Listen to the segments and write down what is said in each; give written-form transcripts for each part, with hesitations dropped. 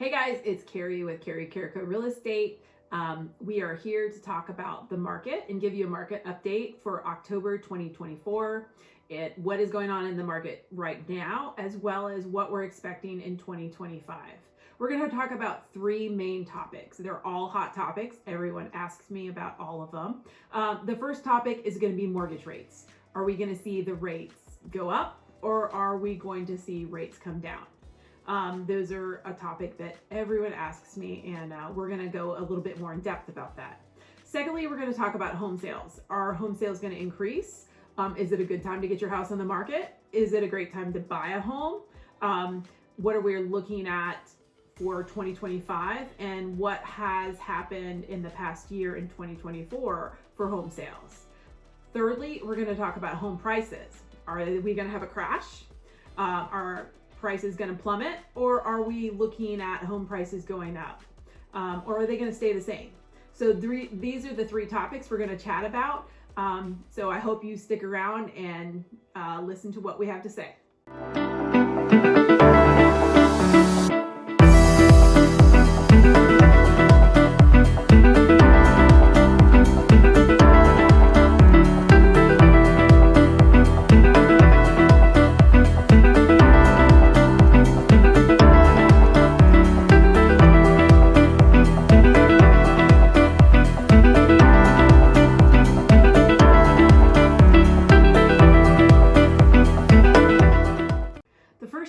Hey guys, it's Carrie with Carrie Carrico Real Estate. We are here to talk about the market and give you a market update for October 2024. What is going on in the market right now, as well as what we're expecting in 2025. We're going to talk about three main topics. They're all hot topics. Everyone asks me about all of them. The first topic is going to be mortgage rates. Are we going to see the rates go up, or are we going to see rates come down? Those are a topic that everyone asks me, and we're going to go a little bit more in depth about that. Secondly, we're going to talk about home sales. Are home sales going to increase? Is it a good time to get your house on the market? Is it a great time to buy a home? What are we looking at for 2025, and what has happened in the past year in 2024 for home sales? Thirdly, we're going to talk about home prices. Are we going to have a crash? Are prices going to plummet, or are we looking at home prices going up? Or are they going to stay the same? So these are the three topics we're going to chat about. So I hope you stick around and listen to what we have to say.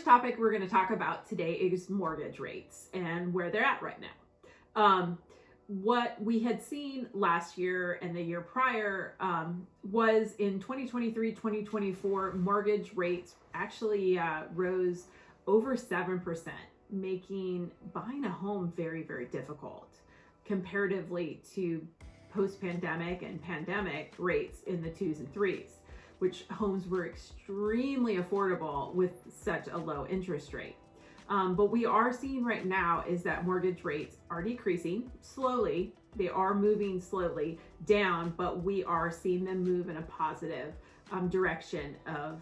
Topic we're going to talk about today is mortgage rates and where they're at right now. What we had seen last year and the year prior was in 2023-2024, mortgage rates actually rose over 7%, making buying a home very, very difficult comparatively to post-pandemic and pandemic rates in the 2s and 3s. Which homes were extremely affordable with such a low interest rate. But we are seeing right now is that mortgage rates are decreasing slowly. They are moving slowly down, but we are seeing them move in a positive direction of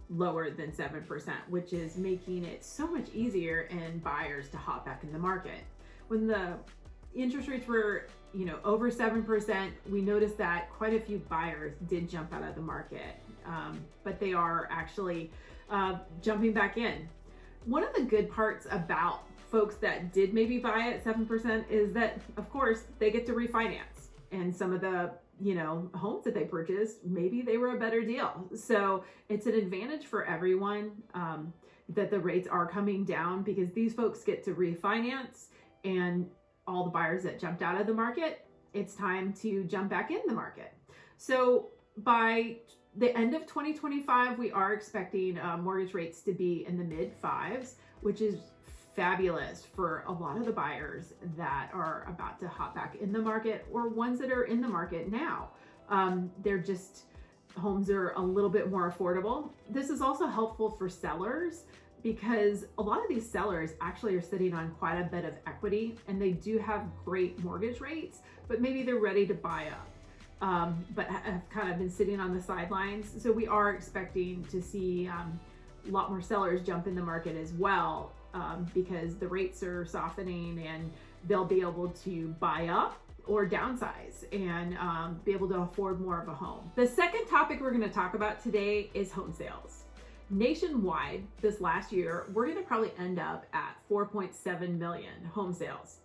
lower than 7%, which is making it so much easier in buyers to hop back in the market. When the interest rates were over 7%, we noticed that quite a few buyers did jump out of the market, but they are actually jumping back in. One of the good parts about folks that did maybe buy at 7% is that, of course, they get to refinance, and some of the homes that they purchased, maybe they were a better deal. So it's an advantage for everyone that the rates are coming down, because these folks get to refinance, and all the buyers that jumped out of the market, it's time to jump back in the market. So by the end of 2025, we are expecting mortgage rates to be in the mid-5s, which is fabulous for a lot of the buyers that are about to hop back in the market, or ones that are in the market now. Homes are a little bit more affordable. This is also helpful for sellers, because a lot of these sellers actually are sitting on quite a bit of equity, and they do have great mortgage rates, but maybe they're ready to buy up, but have kind of been sitting on the sidelines. So we are expecting to see a lot more sellers jump in the market as well, because the rates are softening, and they'll be able to buy up or downsize and be able to afford more of a home. The second topic we're going to talk about today is home sales. Nationwide, this last year, we're going to probably end up at 4.7 million home sales.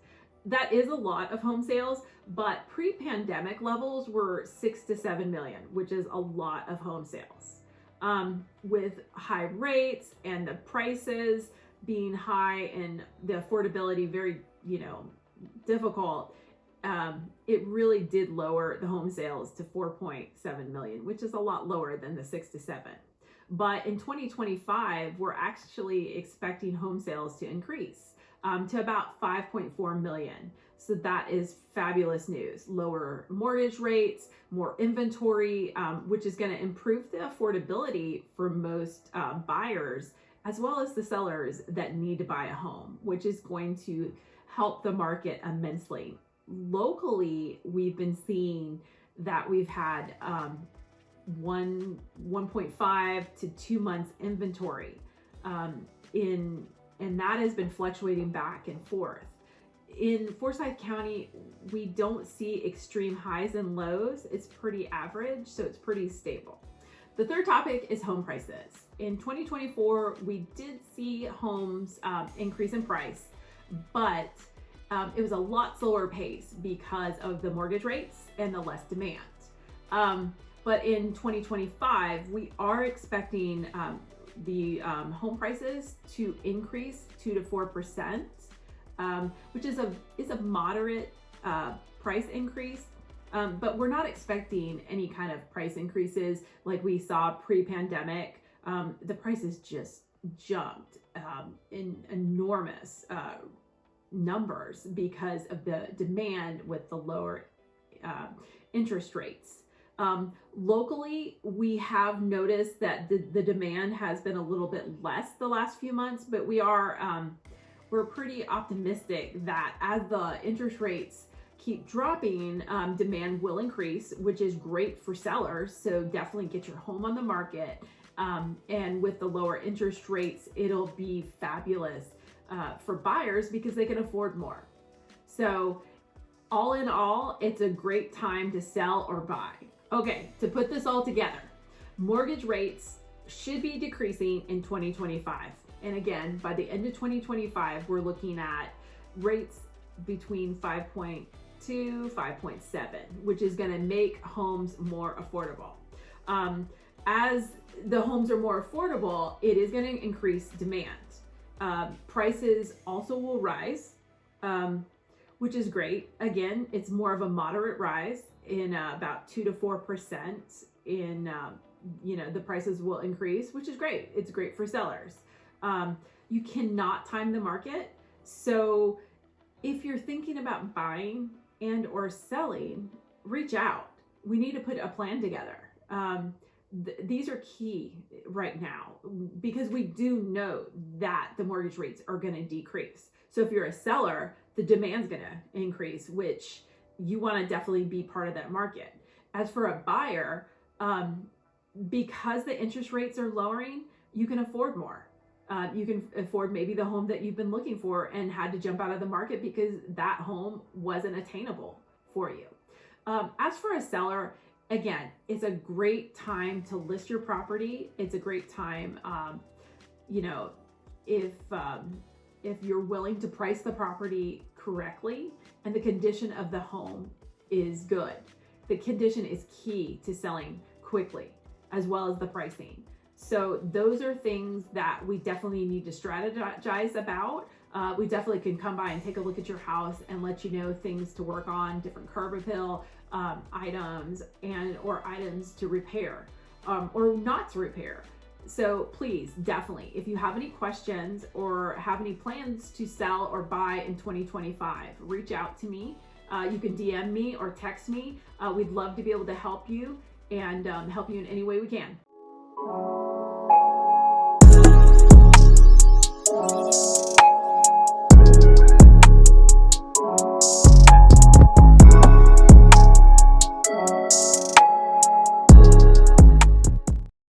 That is a lot of home sales, but pre-pandemic levels were 6 to 7 million, which is a lot of home sales. With high rates and the prices being high and the affordability very, difficult, it really did lower the home sales to 4.7 million, which is a lot lower than the 6 to 7. But in 2025, we're actually expecting home sales to increase to about 5.4 million. So that is fabulous news. Lower mortgage rates, more inventory, which is going to improve the affordability for most buyers, as well as the sellers that need to buy a home, which is going to help the market immensely. Locally, we've been seeing that we've had 1.5 to 2 months inventory in and that has been fluctuating back and forth. In Forsyth County, we don't see extreme highs and lows. It's pretty average, so it's pretty stable. The third topic is home prices. In 2024, we did see homes increase in price, but it was a lot slower pace because of the mortgage rates and the less demand. But in 2025, we are expecting the home prices to increase 2 to 4%, which is a moderate price increase. But we're not expecting any kind of price increases like we saw pre-pandemic. The prices just jumped in enormous numbers because of the demand with the lower interest rates. Locally, we have noticed that the demand has been a little bit less the last few months, but we're pretty optimistic that as the interest rates keep dropping, demand will increase, which is great for sellers. So definitely get your home on the market. And with the lower interest rates, it'll be fabulous for buyers because they can afford more. So all in all, it's a great time to sell or buy. Okay, to put this all together, mortgage rates should be decreasing in 2025. And again, by the end of 2025, we're looking at rates between 5.2, 5.7, which is going to make homes more affordable. As the homes are more affordable, it is going to increase demand. Prices also will rise, which is great. Again, it's more of a moderate rise in about 2 to 4% in, the prices will increase, which is great. It's great for sellers. You cannot time the market. So if you're thinking about buying and or selling, reach out. We need to put a plan together. These are key right now because we do know that the mortgage rates are going to decrease. So if you're a seller, the demand's going to increase, which you want to definitely be part of that market. As for a buyer, because the interest rates are lowering, you can afford more. You can afford maybe the home that you've been looking for and had to jump out of the market because that home wasn't attainable for you. As for a seller, again, it's a great time to list your property. It's a great time, if you're willing to price the property correctly and the condition of the home is good. The condition is key to selling quickly, as well as the pricing. So those are things that we definitely need to strategize about. We definitely can come by and take a look at your house and let you know things to work on, different curb appeal items or items to repair or not to repair. So please, definitely, if you have any questions or have any plans to sell or buy in 2025, reach out to me. You can DM me or text me. We'd love to be able to help you and help you in any way we can.